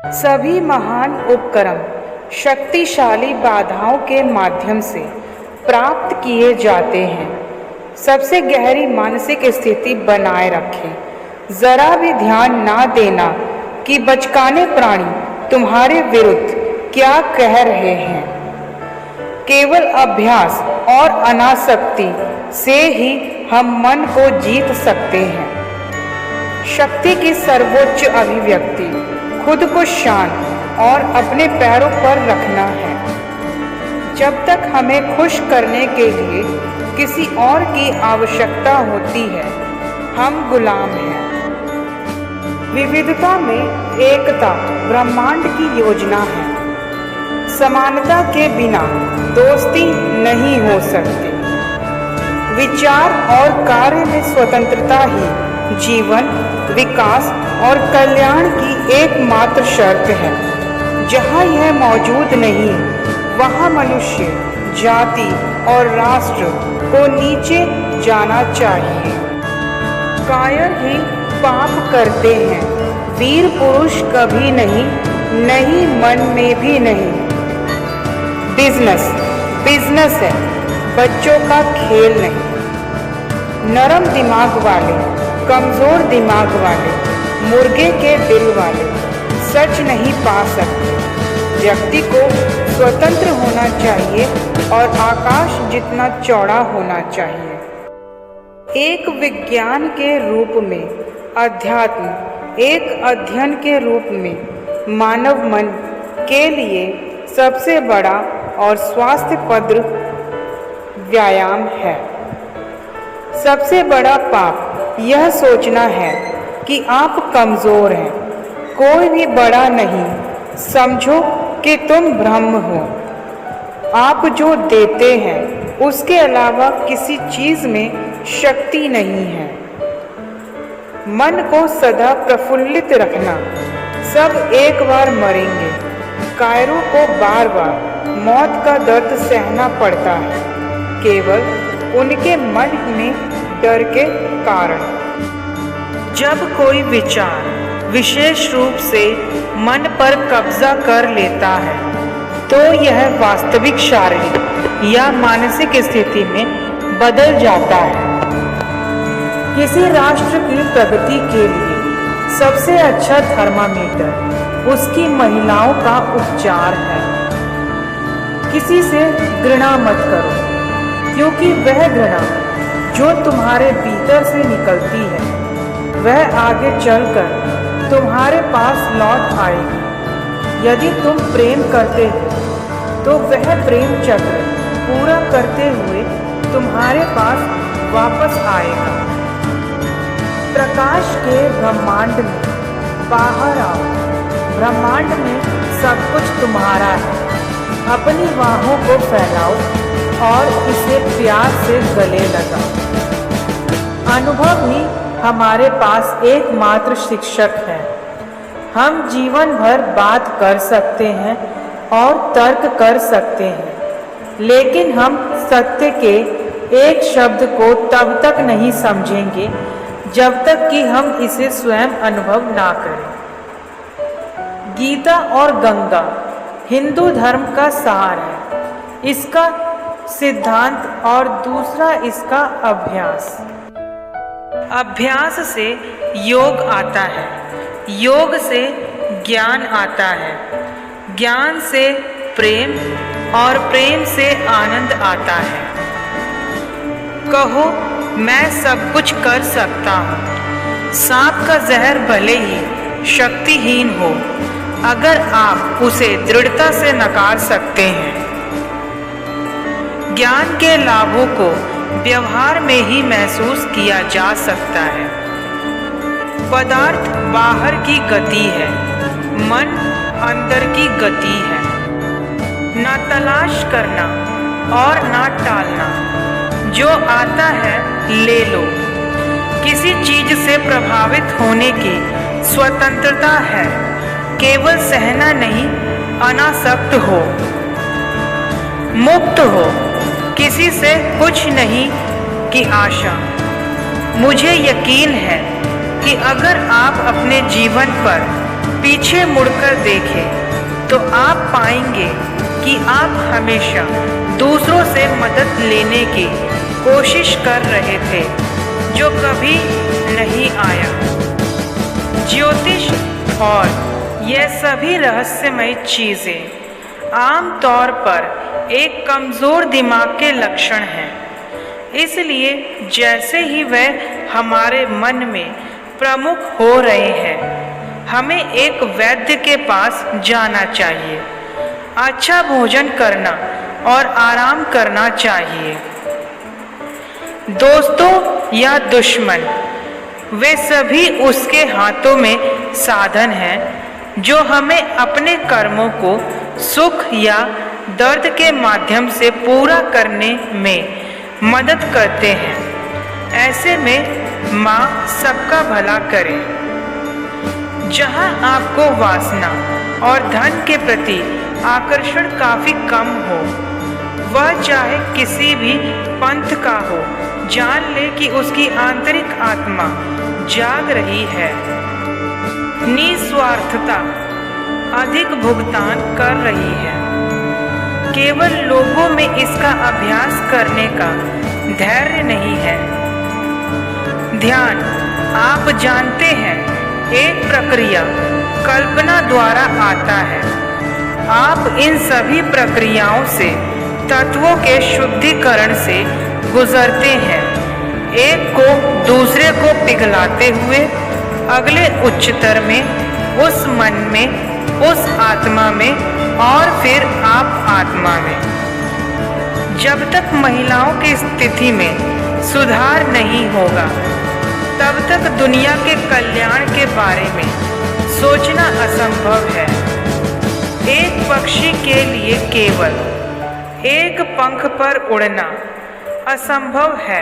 सभी महान उपक्रम शक्तिशाली बाधाओं के माध्यम से प्राप्त किए जाते हैं। सबसे गहरी मानसिक स्थिति बनाए रखें। जरा भी ध्यान ना देना कि बचकाने प्राणी तुम्हारे विरुद्ध क्या कह रहे हैं। केवल अभ्यास और अनासक्ति से ही हम मन को जीत सकते हैं। शक्ति की सर्वोच्च अभिव्यक्ति खुद को शांत और अपने पैरों पर रखना है। जब तक हमें खुश करने के लिए किसी और की आवश्यकता होती है, हम गुलाम हैं। विविधता में एकता ब्रह्मांड की योजना है। समानता के बिना दोस्ती नहीं हो सकती। विचार और कार्य में स्वतंत्रता ही जीवन, विकास और कल्याण की एकमात्र शर्त है। जहाँ यह मौजूद नहीं, वहाँ मनुष्य, जाति और राष्ट्र को नीचे जाना चाहिए। कायर ही पाप करते हैं, वीर पुरुष कभी नहीं, नहीं मन में भी नहीं। बिजनेस है, बच्चों का खेल नहीं। नरम दिमाग वाले, कमजोर दिमाग वाले, मुर्गे के दिल वाले सच नहीं पा सकते। व्यक्ति को स्वतंत्र होना चाहिए और आकाश जितना चौड़ा होना चाहिए। एक विज्ञान के रूप में अध्यात्म, एक अध्ययन के रूप में मानव मन के लिए सबसे बड़ा और स्वास्थ्यप्रद व्यायाम है। सबसे बड़ा पाप यह सोचना है कि आप कमज़ोर हैं। कोई भी बड़ा नहीं। समझो कि तुम ब्रह्म हो। आप जो देते हैं उसके अलावा किसी चीज़ में शक्ति नहीं है। मन को सदा प्रफुल्लित रखना। सब एक बार मरेंगे। कायरों को बार बार मौत का दर्द सहना पड़ता है, केवल उनके मन में डर के कारण। जब कोई विचार विशेष रूप से मन पर कब्जा कर लेता है, तो यह वास्तविक शारीरिक या मानसिक स्थिति में बदल जाता है। किसी राष्ट्र की प्रगति के लिए सबसे अच्छा थर्मामीटर उसकी महिलाओं का उपचार है। किसी से घृणा मत करो, क्योंकि वह घृणा जो तुम्हारे भीतर से निकलती है, वह आगे चलकर तुम्हारे पास लौट आएगी। यदि तुम प्रेम करते हो, तो वह प्रेम चक्र पूरा करते हुए तुम्हारे पास वापस आएगा। प्रकाश के ब्रह्मांड में बाहर आओ। ब्रह्मांड में सब कुछ तुम्हारा है। अपनी बाहों को फैलाओ और इसे प्यार से गले लगाओ। अनुभव ही हमारे पास एकमात्र शिक्षक है। हम जीवन भर बात कर सकते हैं और तर्क कर सकते हैं, लेकिन हम सत्य के एक शब्द को तब तक नहीं समझेंगे जब तक कि हम इसे स्वयं अनुभव ना करें। गीता और गंगा हिंदू धर्म का सार है, इसका सिद्धांत, और दूसरा इसका अभ्यास। अभ्यास से योग आता है, योग से ज्ञान आता है, ज्ञान से प्रेम, और प्रेम से आनंद आता है। कहो मैं सब कुछ कर सकता हूँ। सांप का जहर भले ही शक्तिहीन हो, अगर आप उसे दृढ़ता से नकार सकते हैं। ज्ञान के लाभों को व्यवहार में ही महसूस किया जा सकता है। पदार्थ बाहर की गति है, मन अंदर की गति है। ना तलाश करना और ना टालना, जो आता है ले लो। किसी चीज से प्रभावित होने की स्वतंत्रता है, केवल सहना नहीं, अनासक्त हो, मुक्त हो, किसी से कुछ नहीं की आशा। मुझे यकीन है कि अगर आप अपने जीवन पर पीछे मुड़कर देखें तो आप पाएंगे कि आप हमेशा दूसरों से मदद लेने की कोशिश कर रहे थे जो कभी नहीं आया। ज्योतिष और यह सभी रहस्यमय चीज़ें आम तौर पर एक कमज़ोर दिमाग के लक्षण हैं। इसलिए जैसे ही वह हमारे मन में प्रमुख हो रहे हैं, हमें एक वैद्य के पास जाना चाहिए, अच्छा भोजन करना और आराम करना चाहिए। दोस्तों या दुश्मन, वे सभी उसके हाथों में साधन हैं जो हमें अपने कर्मों को सुख या दर्द के माध्यम से पूरा करने में मदद करते हैं। ऐसे में माँ सबका भला करे। जहाँ आपको वासना और धन के प्रति आकर्षण काफ़ी कम हो, वह चाहे किसी भी पंथ का हो, जान ले कि उसकी आंतरिक आत्मा जाग रही है। निस्वार्थता अधिक भुगतान कर रही है। केवल लोगों में इसका अभ्यास करने का धैर्य नहीं है। ध्यान, आप जानते हैं, एक प्रक्रिया कल्पना द्वारा आता है। आप इन सभी प्रक्रियाओं से तत्वों के शुद्धिकरण से गुजरते हैं, एक को दूसरे को पिघलाते हुए, अगले उच्चतर में, उस मन में, उस आत्मा में और फिर आप आत्मा में। जब तक महिलाओं की स्थिति में सुधार नहीं होगा, तब तक दुनिया के कल्याण के बारे में सोचना असंभव है। एक पक्षी के लिए केवल एक पंख पर उड़ना असंभव है।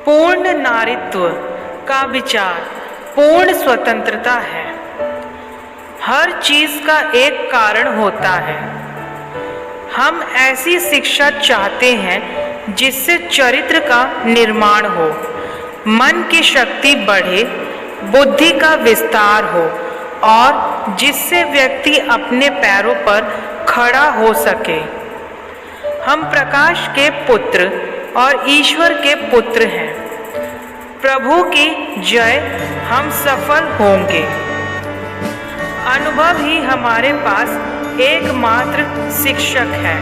पूर्ण नारीत्व का विचार पूर्ण स्वतंत्रता है। हर चीज का एक कारण होता है। हम ऐसी शिक्षा चाहते हैं जिससे चरित्र का निर्माण हो, मन की शक्ति बढ़े, बुद्धि का विस्तार हो और जिससे व्यक्ति अपने पैरों पर खड़ा हो सके। हम प्रकाश के पुत्र और ईश्वर के पुत्र हैं। प्रभु की जय, हम सफल होंगे। अनुभव ही हमारे पास एकमात्र शिक्षक है।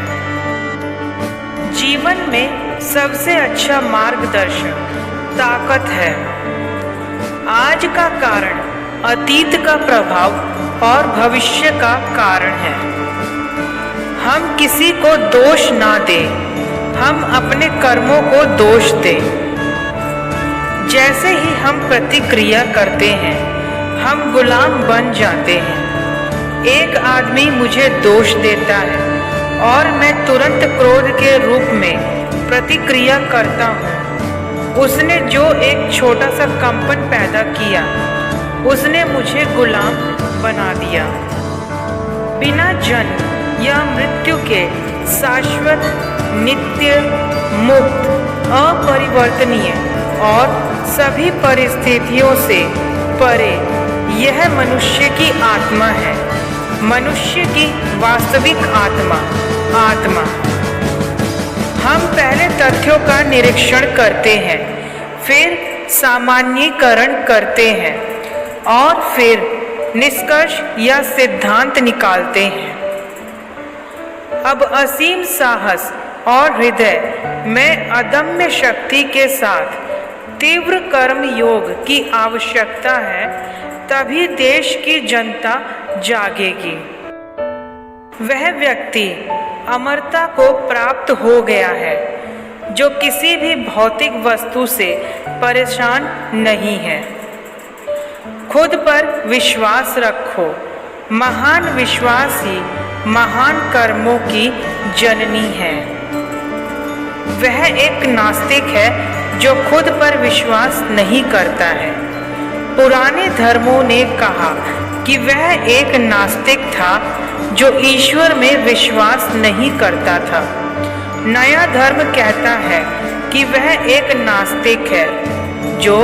जीवन में सबसे अच्छा मार्गदर्शक ताकत है। आज का कारण अतीत का प्रभाव और भविष्य का कारण है। हम किसी को दोष ना दें, हम अपने कर्मों को दोष दें। जैसे ही हम प्रतिक्रिया करते हैं, हम गुलाम बन जाते हैं। एक आदमी मुझे दोष देता है और मैं तुरंत क्रोध के रूप में प्रतिक्रिया करता हूँ। उसने जो एक छोटा सा कंपन पैदा किया, उसने मुझे गुलाम बना दिया। बिना जन्म या मृत्यु के शाश्वत, नित्य, मुक्त, अपरिवर्तनीय और सभी परिस्थितियों से परे यह मनुष्य की आत्मा है। मनुष्य की वास्तविक आत्मा। हम पहले तथ्यों का निरीक्षण करते हैं, फिर सामान्यीकरण करते हैं और फिर निष्कर्ष या सिद्धांत निकालते हैं। अब असीम साहस और हृदय में अदम्य शक्ति के साथ तीव्र कर्म योग की आवश्यकता है, तभी देश की जनता जागेगी। वह व्यक्ति अमरता को प्राप्त हो गया है जो किसी भी भौतिक वस्तु से परेशान नहीं है। खुद पर विश्वास रखो। महान विश्वास ही महान कर्मों की जननी है। वह एक नास्तिक है जो खुद पर विश्वास नहीं करता है। पुराने धर्मों ने कहा कि वह एक नास्तिक था जो ईश्वर में विश्वास नहीं करता था। नया धर्म कहता है कि वह एक नास्तिक है जो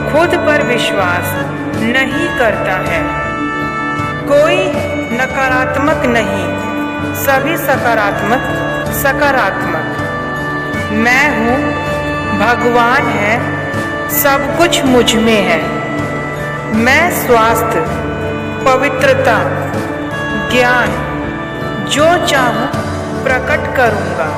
खुद पर विश्वास नहीं करता है। कोई नकारात्मक नहीं, सभी सकारात्मक सकारात्मक। मैं हूँ, भगवान है, सब कुछ मुझ में है। मैं स्वास्थ्य, पवित्रता, ज्ञान जो चाहूँ प्रकट करूँगा।